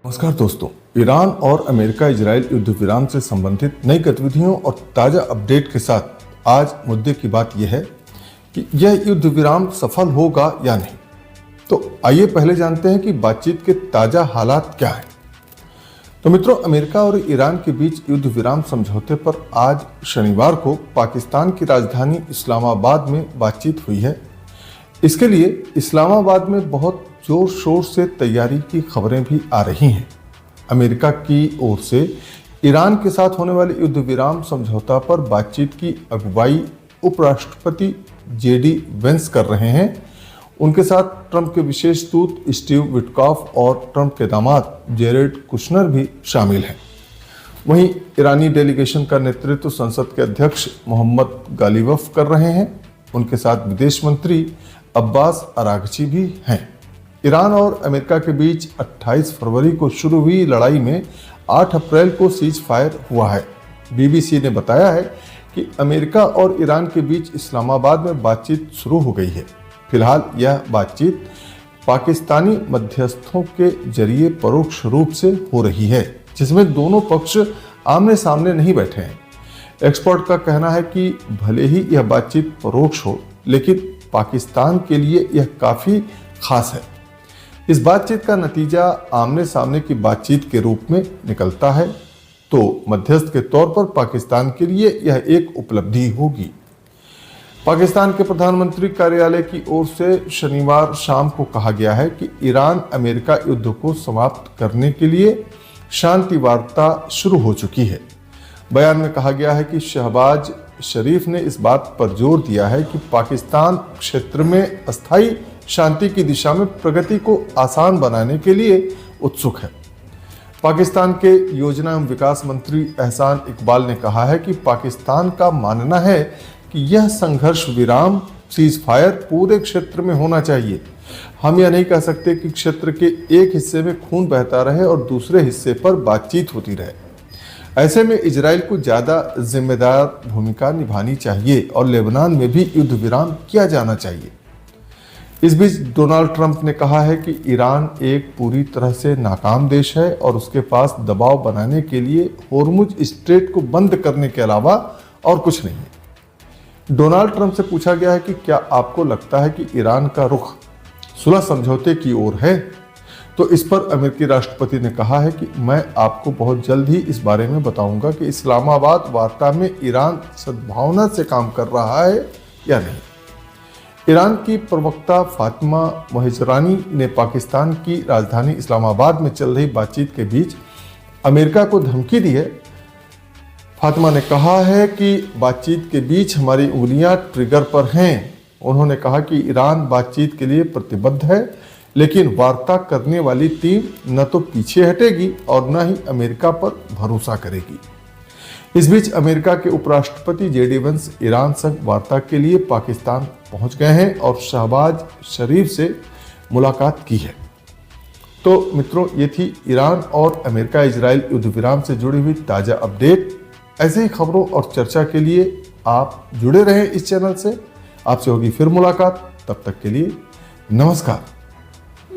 नमस्कार दोस्तों, ईरान और अमेरिका इजराइल युद्ध विराम से संबंधित नई गतिविधियों और ताज़ा अपडेट के साथ आज मुद्दे की बात यह है कि यह युद्ध विराम सफल होगा या नहीं। तो आइए पहले जानते हैं कि बातचीत के ताज़ा हालात क्या हैं। तो मित्रों, अमेरिका और ईरान के बीच युद्ध विराम समझौते पर आज शनिवार को पाकिस्तान की राजधानी इस्लामाबाद में बातचीत हुई है। इसके लिए इस्लामाबाद में बहुत जोर शोर से तैयारी की खबरें भी आ रही हैं। अमेरिका की ओर से ईरान के साथ होने वाले युद्ध विराम समझौता पर बातचीत की अगुवाई उपराष्ट्रपति जेडी वेंस कर रहे हैं। उनके साथ ट्रंप के विशेष दूत स्टीव विटकॉफ और ट्रंप के दामाद जेरेड कुशनर भी शामिल हैं। वहीं ईरानी डेलीगेशन का नेतृत्व संसद के अध्यक्ष मोहम्मद गालिबफ कर रहे हैं। उनके साथ विदेश मंत्री अब्बास अरागची भी हैं। ईरान और अमेरिका के बीच 28 फरवरी को शुरू हुई लड़ाई में 8 अप्रैल को सीज फायर हुआ है। बीबीसी ने बताया है कि अमेरिका और ईरान के बीच इस्लामाबाद में बातचीत शुरू हो गई है। फिलहाल यह बातचीत पाकिस्तानी मध्यस्थों के जरिए परोक्ष रूप से हो रही है, जिसमें दोनों पक्ष आमने सामने नहीं बैठे हैं। एक्सपर्ट का कहना है कि भले ही यह बातचीत परोक्ष हो, लेकिन पाकिस्तान के लिए यह काफ़ी खास है। इस बातचीत का नतीजा आमने सामने की बातचीत के रूप में निकलता है तो मध्यस्थ के तौर पर पाकिस्तान के लिए यह एक उपलब्धि होगी। पाकिस्तान के प्रधानमंत्री कार्यालय की ओर से शनिवार शाम को कहा गया है कि ईरान अमेरिका युद्ध को समाप्त करने के लिए शांति वार्ता शुरू हो चुकी है। बयान में कहा गया है कि शहबाज शरीफ ने इस बात पर जोर दिया है कि पाकिस्तान क्षेत्र में अस्थायी शांति की दिशा में प्रगति को आसान बनाने के लिए उत्सुक है। पाकिस्तान के योजना एवं विकास मंत्री एहसान इकबाल ने कहा है कि पाकिस्तान का मानना है कि यह संघर्ष विराम सीज फायर पूरे क्षेत्र में होना चाहिए। हम यह नहीं कह सकते कि क्षेत्र के एक हिस्से में खून बहता रहे और दूसरे हिस्से पर बातचीत होती रहे। ऐसे में इजराइल को ज़्यादा जिम्मेदार भूमिका निभानी चाहिए और लेबनान में भी युद्ध विराम किया जाना चाहिए। इस बीच डोनाल्ड ट्रंप ने कहा है कि ईरान एक पूरी तरह से नाकाम देश है और उसके पास दबाव बनाने के लिए होर्मुज स्ट्रेट को बंद करने के अलावा और कुछ नहीं है। डोनाल्ड ट्रंप से पूछा गया है कि क्या आपको लगता है कि ईरान का रुख सुलह समझौते की ओर है, तो इस पर अमेरिकी राष्ट्रपति ने कहा है कि मैं आपको बहुत जल्द ही इस बारे में बताऊंगा कि इस्लामाबाद वार्ता में ईरान सद्भावना से काम कर रहा है या नहीं। ईरान की प्रवक्ता फातिमा मोहजरानी ने पाकिस्तान की राजधानी इस्लामाबाद में चल रही बातचीत के बीच अमेरिका को धमकी दी है। फातिमा ने कहा है कि बातचीत के बीच हमारी उंगलियां ट्रिगर पर हैं। उन्होंने कहा कि ईरान बातचीत के लिए प्रतिबद्ध है, लेकिन वार्ता करने वाली टीम न तो पीछे हटेगी और न ही अमेरिका पर भरोसा करेगी। इस बीच अमेरिका के उपराष्ट्रपति जेडी वेंस ईरान संग वार्ता के लिए पाकिस्तान पहुंच गए हैं और शहबाज शरीफ से मुलाकात की है। तो मित्रों, ये थी ईरान और अमेरिका इजराइल युद्ध विराम से जुड़ी हुई ताज़ा अपडेट। ऐसे ही खबरों और चर्चा के लिए आप जुड़े रहें इस चैनल से। आपसे होगी फिर मुलाकात। तब तक के लिए नमस्कार।